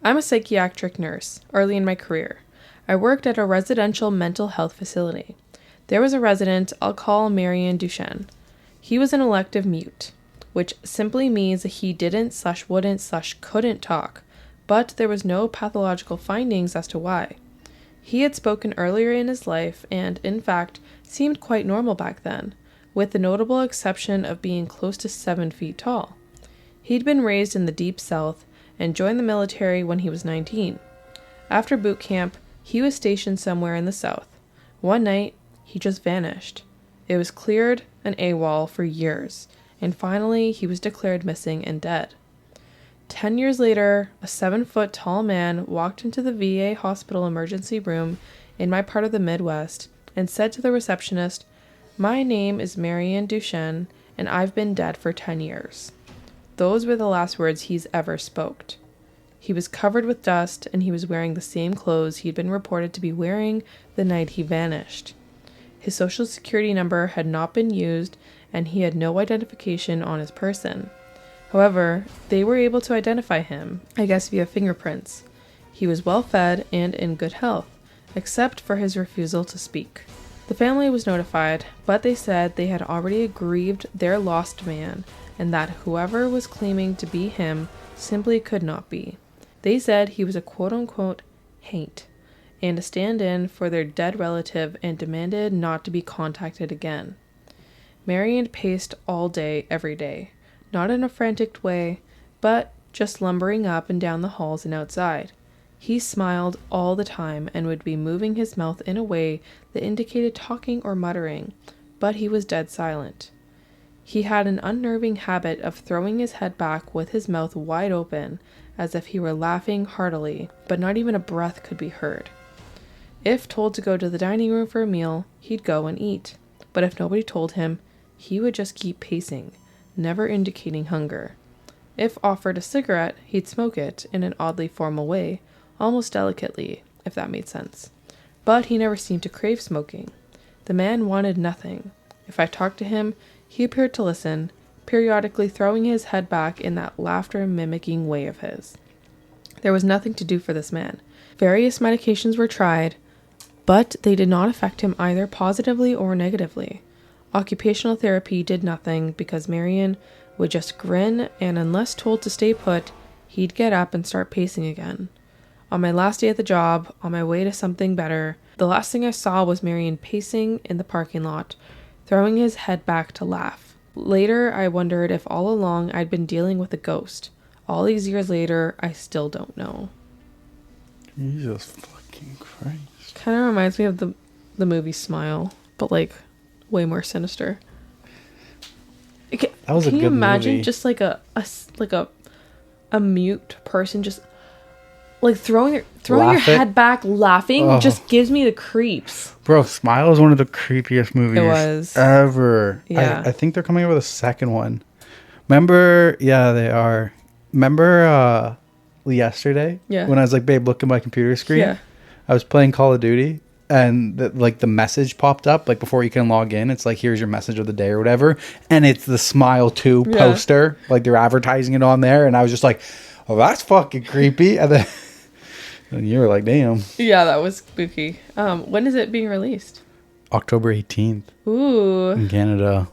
I'm a psychiatric nurse early in my career. I worked at a residential mental health facility. There was a resident I'll call Marion Duchenne. He was an elective mute, which simply means that he didn't/wouldn't/couldn't talk, but there was no pathological findings as to why. He had spoken earlier in his life and, in fact, seemed quite normal back then, with the notable exception of being close to 7 feet tall. He'd been raised in the Deep South and joined the military when he was 19. After boot camp, he was stationed somewhere in the South. One night, he just vanished. It was cleared an AWOL for years, and finally he was declared missing and dead. 10 years later, a 7-foot tall man walked into the VA hospital emergency room in my part of the Midwest and said to the receptionist, "My name is Marion Duchenne, and I've been dead for 10 years. Those were the last words he's ever spoke. He was covered with dust, and he was wearing the same clothes he'd been reported to be wearing the night he vanished. His social security number had not been used, and he had no identification on his person. However, they were able to identify him, I guess via fingerprints. He was well fed and in good health, except for his refusal to speak. The family was notified, but they said they had already grieved their lost man, and that whoever was claiming to be him simply could not be. They said he was a quote-unquote haint, and a stand-in for their dead relative, and demanded not to be contacted again. Marion paced all day, every day, not in a frantic way, but just lumbering up and down the halls and outside. He smiled all the time and would be moving his mouth in a way that indicated talking or muttering, but he was dead silent. He had an unnerving habit of throwing his head back with his mouth wide open, as if he were laughing heartily, but not even a breath could be heard. If told to go to the dining room for a meal, he'd go and eat, but if nobody told him, he would just keep pacing, never indicating hunger. If offered a cigarette, he'd smoke it in an oddly formal way, almost delicately, if that made sense. But he never seemed to crave smoking. The man wanted nothing. If I talked to him, he appeared to listen, periodically throwing his head back in that laughter-mimicking way of his. There was nothing to do for this man. Various medications were tried, but they did not affect him either positively or negatively. Occupational therapy did nothing because Marion would just grin, and unless told to stay put, he'd get up and start pacing again. On my last day at the job, on my way to something better, the last thing I saw was Marion pacing in the parking lot, throwing his head back to laugh. Later, I wondered if all along I'd been dealing with a ghost. All these years later, I still don't know. Jesus fucking Christ. Kind of reminds me of the movie Smile, but like way more sinister. That was a good movie. Can you imagine just like a mute person just like throwing your head back laughing just gives me the creeps. Bro, Smile was one of the creepiest movies ever. Yeah. I think they're coming out with a second one. Remember? Yeah, they are. Remember yesterday? Yeah. When I was like, babe, look at my computer screen. Yeah. I was playing Call of Duty, and the message popped up like before you can log in. It's like, here's your message of the day or whatever, and it's the Smile 2 poster. Like they're advertising it on there, and I was just like, oh, that's fucking creepy. And then and you were like, damn. Yeah, that was spooky. When is it being released? October 18th. Ooh. In Canada.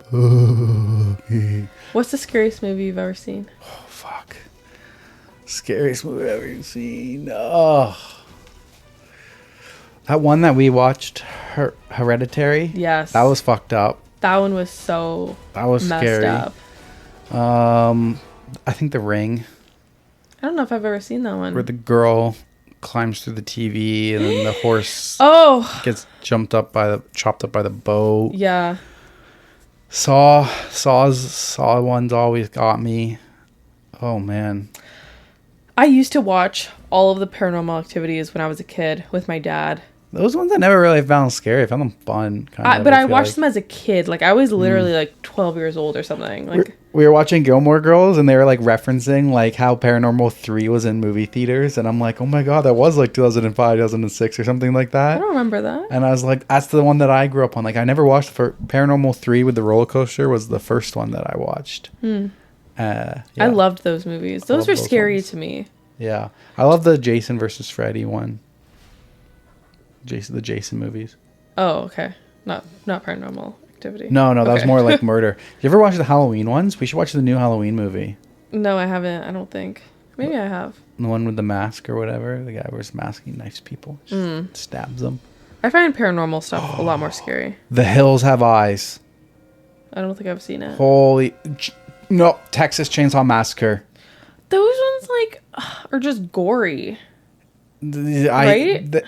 Spooky. What's the scariest movie you've ever seen? Oh, fuck. Scariest movie I've ever seen. Oh. That one that we watched, Hereditary. Yes. That was fucked up. That one was so messed scary. up. I think The Ring. I don't know if I've ever seen that one. Where the girl climbs through the TV and then the horse gets chopped up by the boat. Yeah. Saw one's always got me. Oh man. I used to watch all of the Paranormal Activities when I was a kid with my dad. Those ones I never really found scary. I found them fun. But I watched them as a kid. Like I was literally like 12 years old or something. Like we were watching Gilmore Girls, and they were like referencing like how Paranormal 3 was in movie theaters, and I'm like, oh my god, that was like 2005, 2006 or something like that. I don't remember that. And I was like, that's the one that I grew up on. Like I never watched Paranormal 3 with the roller coaster was the first one that I watched. Yeah. I loved those movies. Those were scary to me. Yeah. I love the Jason versus Freddy one. The Jason movies. Oh, okay. Not Paranormal Activity. No, that was Okay. more like murder. You ever watch the Halloween ones? We should watch the new Halloween movie. No, I haven't. I don't think. Maybe I have. The one with the mask or whatever. The guy wears a mask, he knifes people. Stabs them. I find paranormal stuff a lot more scary. The Hills Have Eyes. I don't think I've seen it. No, Texas Chainsaw Massacre. Those ones like are just gory. Right?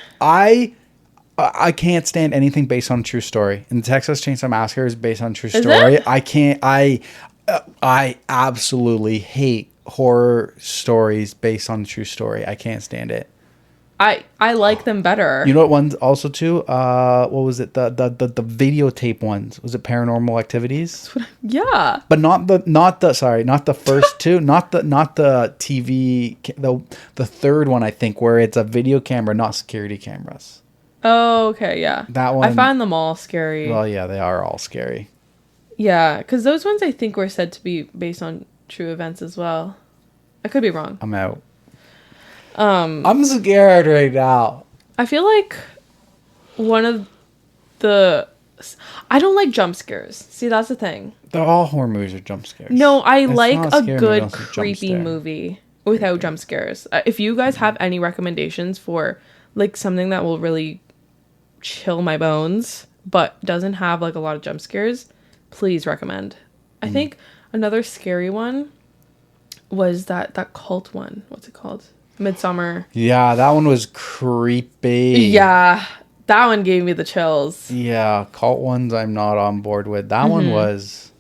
I can't stand anything based on a true story. And the Texas Chainsaw Massacre is based on a true story. It? I absolutely hate horror stories based on a true story. I can't stand it. I like them better. You know what ones also too? What was it? The videotape ones. Was it Paranormal Activities? Yeah. But not the first two, not the TV, the third one I think, where it's a video camera, not security cameras. Oh, okay, yeah. That one. I find them all scary. Well, yeah, they are all scary. Yeah, because those ones I think were said to be based on true events as well. I could be wrong. I'm out. I'm scared right now. I feel like one of the... I don't like jump scares. See, that's the thing. They're all horror movies are jump scares. No, I like a movie, good creepy movie without jump scares. If you guys have any recommendations for like something that will really chill my bones but doesn't have like a lot of jump scares, please recommend. I think another scary one was that cult one. What's it called? Midsummer. Yeah, that one was creepy. Yeah, that one gave me the chills. Yeah, cult ones I'm not on board with. That one was...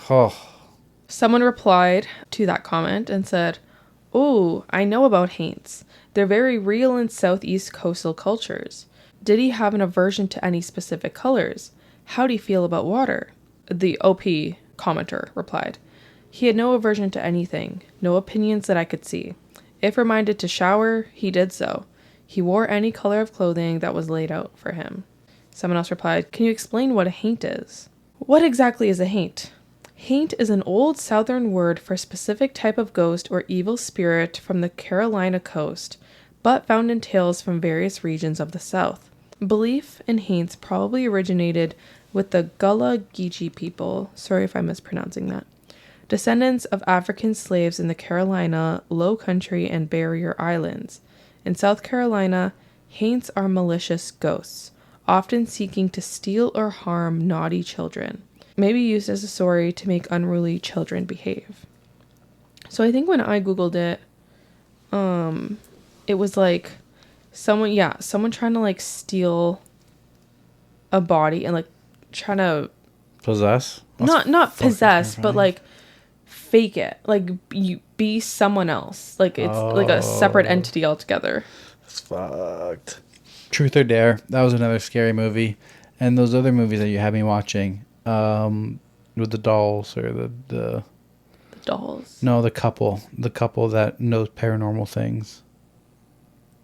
Oh. Someone replied to that comment and said, "Oh, I know about haints. They're very real in Southeast coastal cultures. Did he have an aversion to any specific colors? How do you feel about water?" The OP commenter replied, "He had no aversion to anything, no opinions that I could see. If reminded to shower, he did so. He wore any color of clothing that was laid out for him." Someone else replied, "Can you explain what a haint is?" What exactly is a haint? Haint is an old southern word for a specific type of ghost or evil spirit from the Carolina coast, but found in tales from various regions of the South. Belief in haints probably originated with the Gullah Geechee people, sorry if I'm mispronouncing that, descendants of African slaves in the Carolina, Low Country, and Barrier Islands. In South Carolina, haints are malicious ghosts, often seeking to steal or harm naughty children, may be used as a story to make unruly children behave. So I think when I googled it, it was like someone trying to like steal a body and like trying to Possess? not possess, but like fake it, like you be someone else, like it's like a separate entity altogether. It's fucked. Truth or Dare, that was another scary movie. And those other movies that you had me watching, with the dolls or the Dolls. No, the couple that knows paranormal things.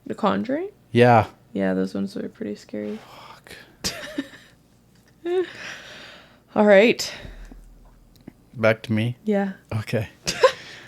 The Conjuring? Yeah. Yeah, those ones were pretty scary. Fuck. All right. Back to me. Yeah. Okay.